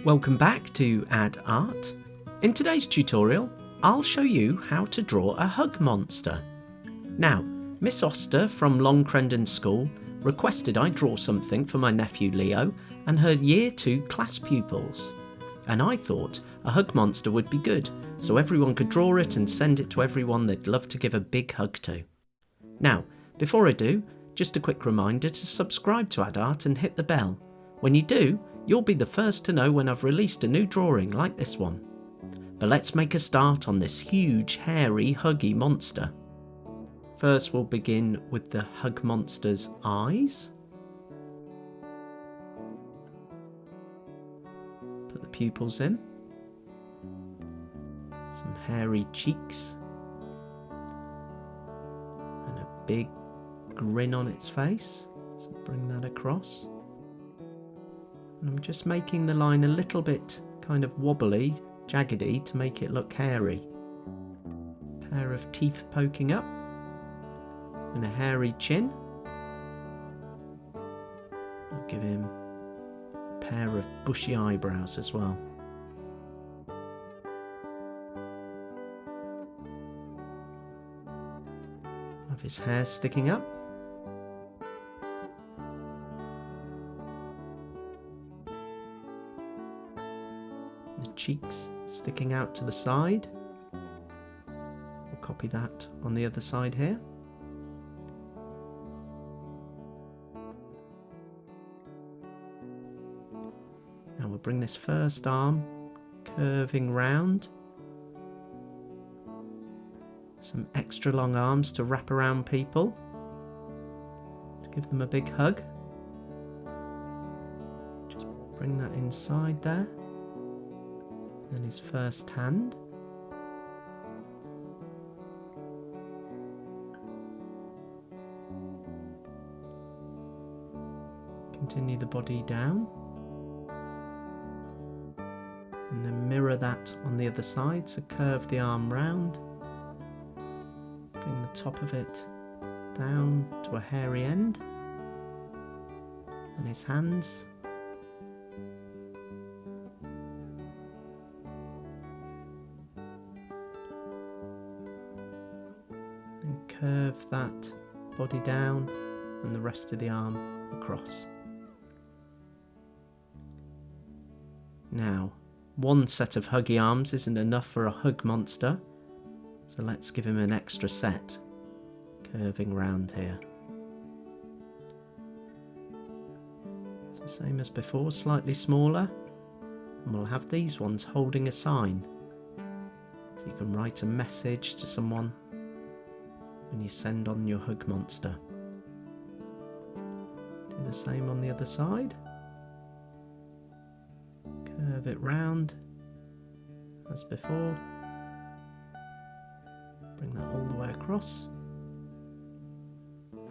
Welcome back to Add Art. In today's tutorial, I'll show you how to draw a hug monster. Now, Miss Oster from Long Crendon School requested I draw something for my nephew Leo and her Year 2 class pupils. And I thought a hug monster would be good, so everyone could draw it and send it to everyone they'd love to give a big hug to. Now, before I do, just a quick reminder to subscribe to Add Art and hit the bell. When you do, you'll be the first to know when I've released a new drawing like this one. But let's make a start on this huge, hairy, huggy monster. First we'll begin with the hug monster's eyes. Put the pupils in. Some hairy cheeks. And a big grin on its face. So bring that across. And I'm just making the line a little bit kind of wobbly, jaggedy to make it look hairy. Pair of teeth poking up and a hairy chin. I'll give him a pair of bushy eyebrows as well. Have his hair sticking up. Cheeks sticking out to the side. We'll copy that on the other side here. Now we'll bring this first arm curving round. Some extra long arms to wrap around people to give them a big hug. Just bring that inside there. Then his first hand. Continue the body down. And then mirror that on the other side, so curve the arm round. Bring the top of it down to a hairy end. And his hands. Curve that body down and the rest of the arm across. Now, one set of huggy arms isn't enough for a hug monster, so let's give him an extra set, curving round here. So same as before, slightly smaller, and we'll have these ones holding a sign, so you can write a message to someone when you send on your hug monster. Do the same on the other side. Curve it round as before. Bring that all the way across.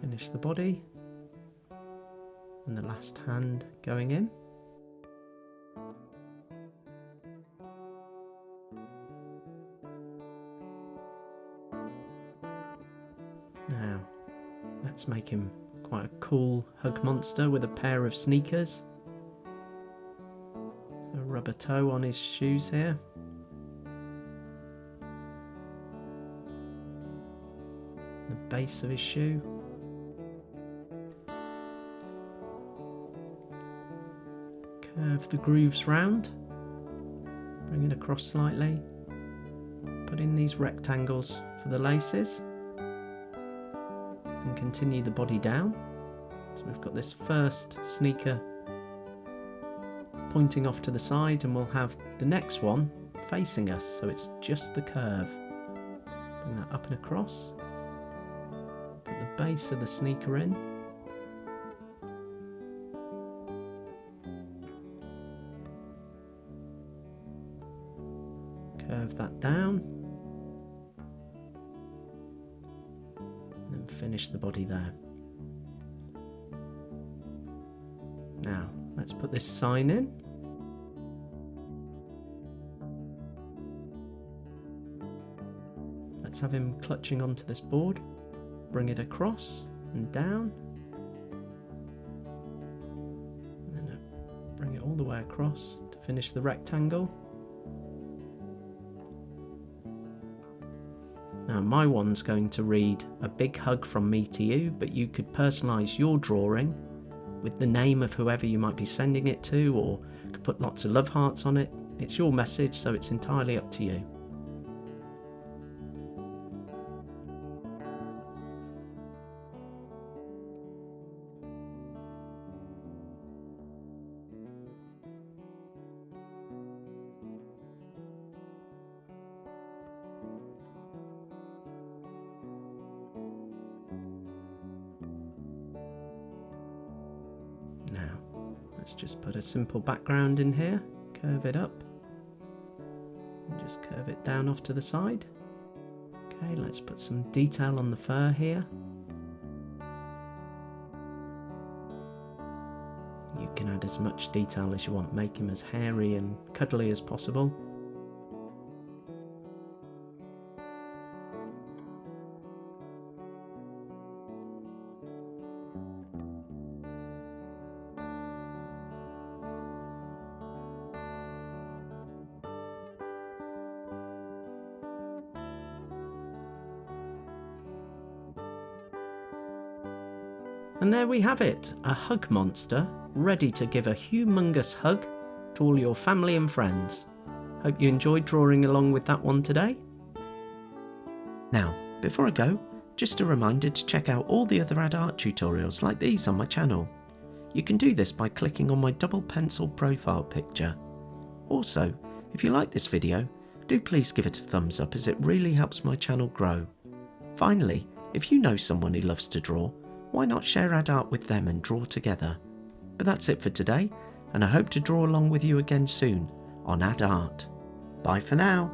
Finish the body. And the last hand going in. Now, let's make him quite a cool hug monster with a pair of sneakers. So a rubber toe on his shoes here. The base of his shoe. Curve the grooves round. Bring it across slightly. Put in these rectangles for the laces. And continue the body down. So we've got this first sneaker pointing off to the side, and we'll have the next one facing us, so it's just the curve. Bring that up and across. Put the base of the sneaker in. Curve that down. Finish the body there. Now, let's put this sign in. Let's have him clutching onto this board. Bring it across and down. And then bring it all the way across to finish the rectangle. Now my one's going to read "A big hug from me to you," but you could personalise your drawing with the name of whoever you might be sending it to, or could put lots of love hearts on it. It's your message, so it's entirely up to you. Now, let's just put a simple background in here, curve it up, and just curve it down off to the side. Okay, let's put some detail on the fur here. You can add as much detail as you want, make him as hairy and cuddly as possible. And there we have it, a hug monster ready to give a humongous hug to all your family and friends. Hope you enjoyed drawing along with that one today. Now, before I go, just a reminder to check out all the other Add Art tutorials like these on my channel. You can do this by clicking on my double pencil profile picture. Also, if you like this video, do please give it a thumbs up as it really helps my channel grow. Finally, if you know someone who loves to draw, why not share Add Art with them and draw together? But that's it for today, and I hope to draw along with you again soon on Add Art. Bye for now.